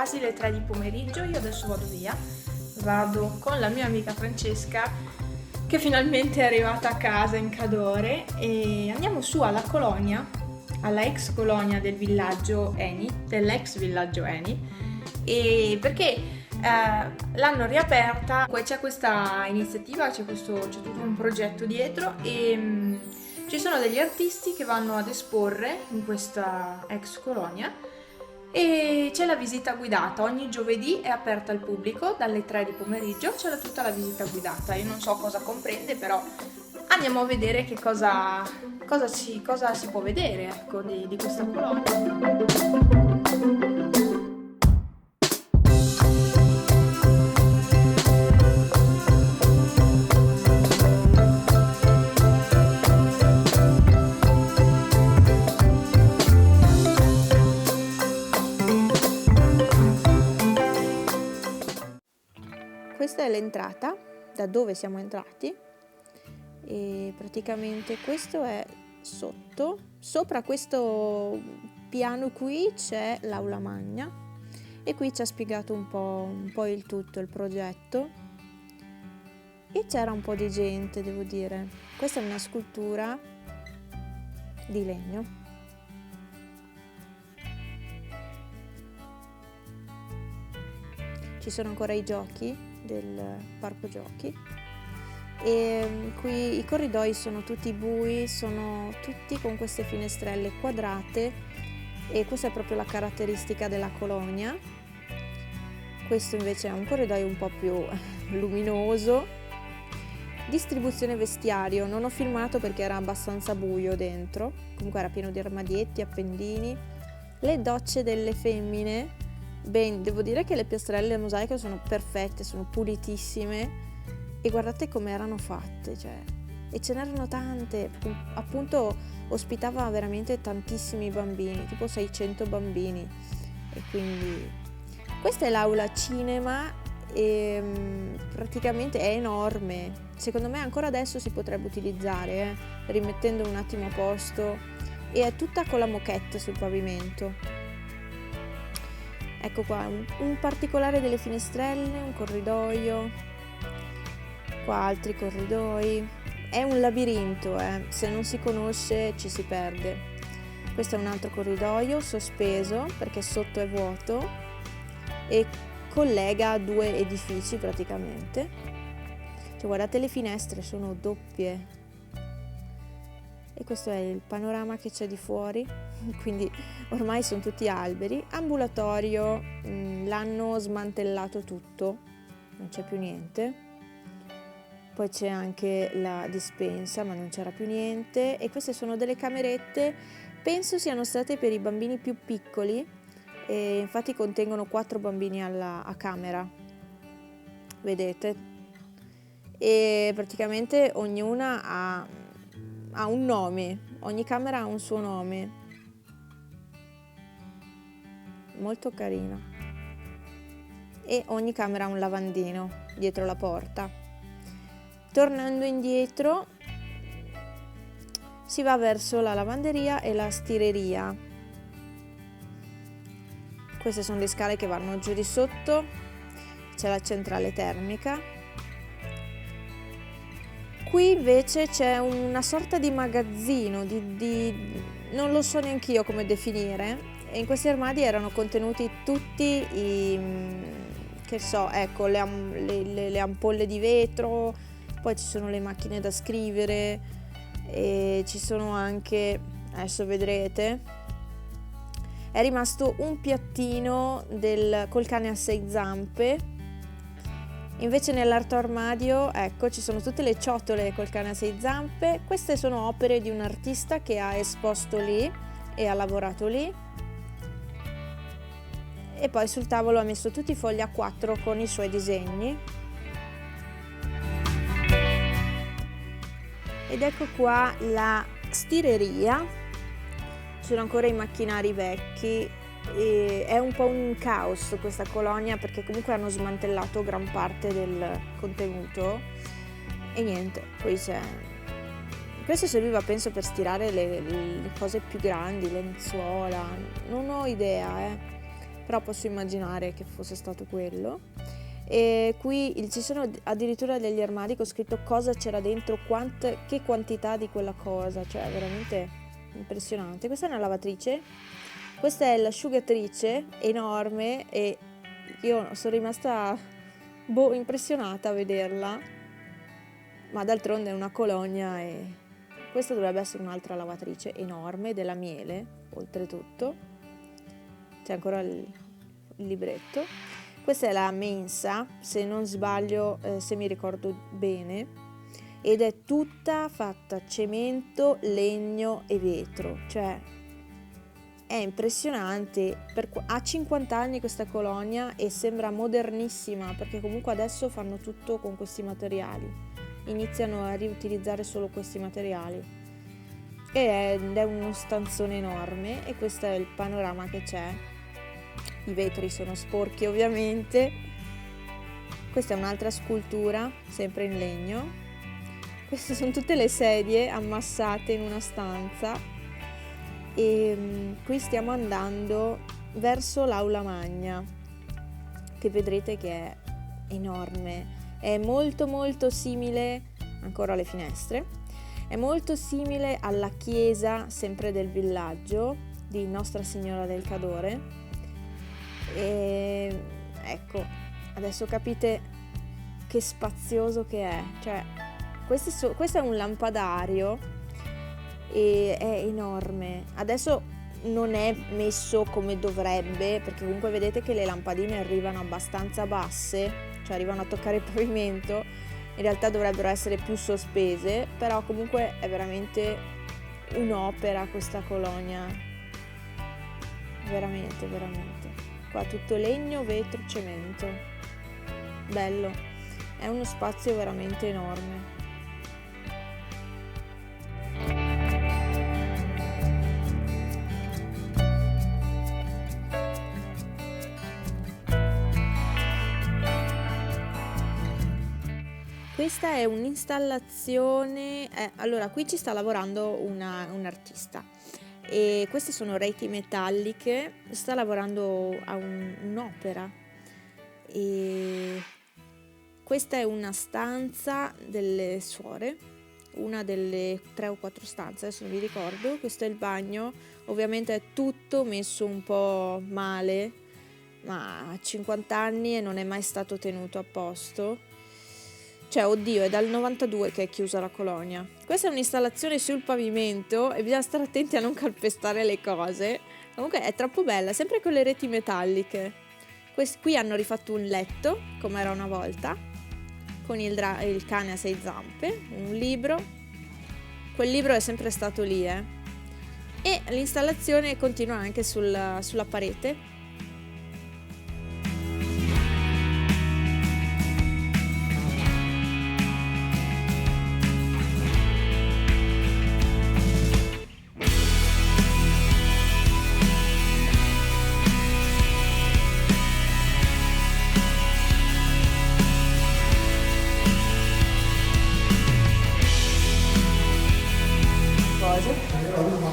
quasi le 3 di pomeriggio, io adesso vado via, vado con la mia amica Francesca che finalmente è arrivata a casa in Cadore e andiamo su alla colonia, alla ex colonia del villaggio Eni, dell'ex villaggio Eni, e perché l'hanno riaperta, c'è questa iniziativa, c'è tutto un progetto dietro e ci sono degli artisti che vanno ad esporre in questa ex colonia e c'è la visita guidata. Ogni giovedì è aperta al pubblico dalle 3 di pomeriggio, c'è tutta la visita guidata. Io non so cosa comprende, però andiamo a vedere che cosa si può vedere, ecco, di questa colonia. Questa è l'entrata, da dove siamo entrati, e praticamente questo è sotto. Sopra questo piano qui c'è l'aula magna e qui ci ha spiegato un po' il tutto, il progetto, e c'era un po' di gente, devo dire. Questa è una scultura di legno. Ci sono ancora i giochi del parco giochi e qui i corridoi sono tutti bui, sono tutti con queste finestrelle quadrate e questa è proprio la caratteristica della colonia. Questo invece è un corridoio un po' più luminoso. Distribuzione vestiario, non ho filmato perché era abbastanza buio dentro, comunque era pieno di armadietti, appendini. Le docce delle femmine, beh, devo dire che le piastrelle mosaiche sono perfette, sono pulitissime e guardate come erano fatte, e ce n'erano tante, appunto ospitava veramente tantissimi bambini, tipo 600 bambini, e quindi questa è l'aula cinema e praticamente è enorme, secondo me ancora adesso si potrebbe utilizzare, rimettendo un attimo a posto, e è tutta con la moquette sul pavimento. Ecco qua, un particolare delle finestrelle, un corridoio, qua altri corridoi. È un labirinto, se non si conosce ci si perde. Questo è un altro corridoio sospeso perché sotto è vuoto e collega due edifici praticamente. Guardate, le finestre sono doppie. E questo è il panorama che c'è di fuori, quindi ormai sono tutti alberi. Ambulatorio, l'hanno smantellato tutto, non c'è più niente. Poi c'è anche la dispensa, ma non c'era più niente. E queste sono delle camerette, penso siano state per i bambini più piccoli, e infatti contengono 4 bambini a camera, vedete? E praticamente ognuna ha un nome, ogni camera ha un suo nome, molto carino, e ogni camera ha un lavandino dietro la porta. Tornando indietro si va verso la lavanderia e la stireria. Queste sono le scale che vanno giù di sotto, c'è la centrale termica. Qui invece c'è una sorta di magazzino, non lo so neanche io come definire, e in questi armadi erano contenuti tutti le ampolle di vetro, poi ci sono le macchine da scrivere e ci sono anche, adesso vedrete, è rimasto un piattino col cane a 6 zampe. Invece nell'altro armadio, ecco, ci sono tutte le ciotole col cane a 6 zampe. Queste sono opere di un artista che ha esposto lì e ha lavorato lì. E poi sul tavolo ha messo tutti i fogli A4 con i suoi disegni. Ed ecco qua la stireria. Ci sono ancora i macchinari vecchi. E è un po' un caos questa colonia perché comunque hanno smantellato gran parte del contenuto e niente, poi questo serviva penso per stirare le cose più grandi, lenzuola, non ho idea, però posso immaginare che fosse stato quello. E qui ci sono addirittura degli armadi con scritto cosa c'era dentro, che quantità di quella cosa, cioè veramente impressionante. Questa è una lavatrice, questa è l'asciugatrice enorme e io sono rimasta impressionata a vederla, ma d'altronde è una colonia e questa dovrebbe essere un'altra lavatrice enorme della miele, oltretutto. C'è ancora il libretto. Questa è la mensa, se non sbaglio, se mi ricordo bene, ed è tutta fatta cemento, legno e vetro, cioè è impressionante. Ha 50 anni questa colonia e sembra modernissima, perché comunque adesso fanno tutto con questi materiali, iniziano a riutilizzare solo questi materiali ed è uno stanzone enorme e questo è il panorama che c'è. I vetri sono sporchi ovviamente. Questa è un'altra scultura sempre in legno. Queste sono tutte le sedie ammassate in una stanza e qui stiamo andando verso l'aula magna, che vedrete che è enorme, è molto molto simile ancora alle finestre, è molto simile alla chiesa sempre del villaggio di Nostra Signora del Cadore. E ecco, adesso capite che spazioso che è, cioè questo è un lampadario e è enorme. Adesso non è messo come dovrebbe, perché comunque vedete che le lampadine arrivano abbastanza basse, cioè arrivano a toccare il pavimento, in realtà dovrebbero essere più sospese, però comunque è veramente un'opera questa colonia, veramente veramente. Qua tutto legno, vetro, cemento. Bello. È uno spazio veramente enorme. Questa è un'installazione, allora qui ci sta lavorando un artista. E queste sono reti metalliche, sta lavorando a un'opera e questa è una stanza delle suore, una delle 3 o 4 stanze, adesso non mi ricordo. Questo è il bagno, ovviamente è tutto messo un po' male, ma ha 50 anni e non è mai stato tenuto a posto. Cioè, oddio, è dal 92 che è chiusa la colonia. Questa è un'installazione sul pavimento e bisogna stare attenti a non calpestare le cose. Comunque è troppo bella, sempre con le reti metalliche. Qui hanno rifatto un letto, come era una volta, con il cane a 6 zampe, un libro. Quel libro è sempre stato lì, E l'installazione continua anche sulla parete.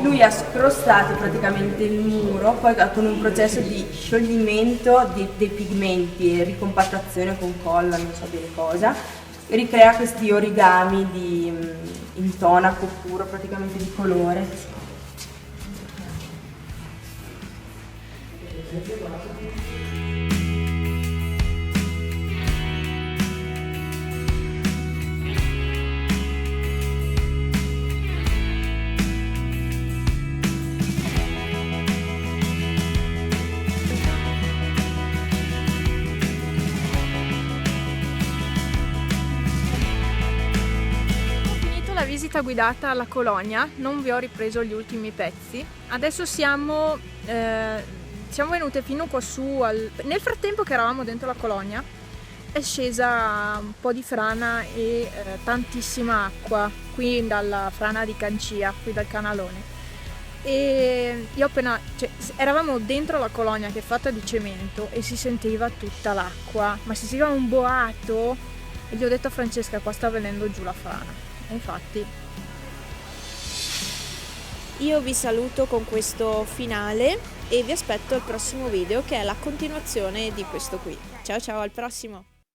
Lui ha scrostato praticamente il muro, poi con un processo di scioglimento dei pigmenti e ricompattazione con colla, non so bene cosa, ricrea questi origami in tonaco puro, praticamente di colore. Visita guidata alla colonia, non vi ho ripreso gli ultimi pezzi. Adesso siamo venute fino qua su nel frattempo che eravamo dentro la colonia è scesa un po' di frana e tantissima acqua qui dalla frana di Cancia, qui dal canalone, e io eravamo dentro la colonia che è fatta di cemento e si sentiva tutta l'acqua, ma si sentiva un boato e gli ho detto a Francesca: qua sta venendo giù la frana. Infatti Io vi saluto con questo finale e vi aspetto al prossimo video che è la continuazione di questo qui. Ciao ciao, al prossimo!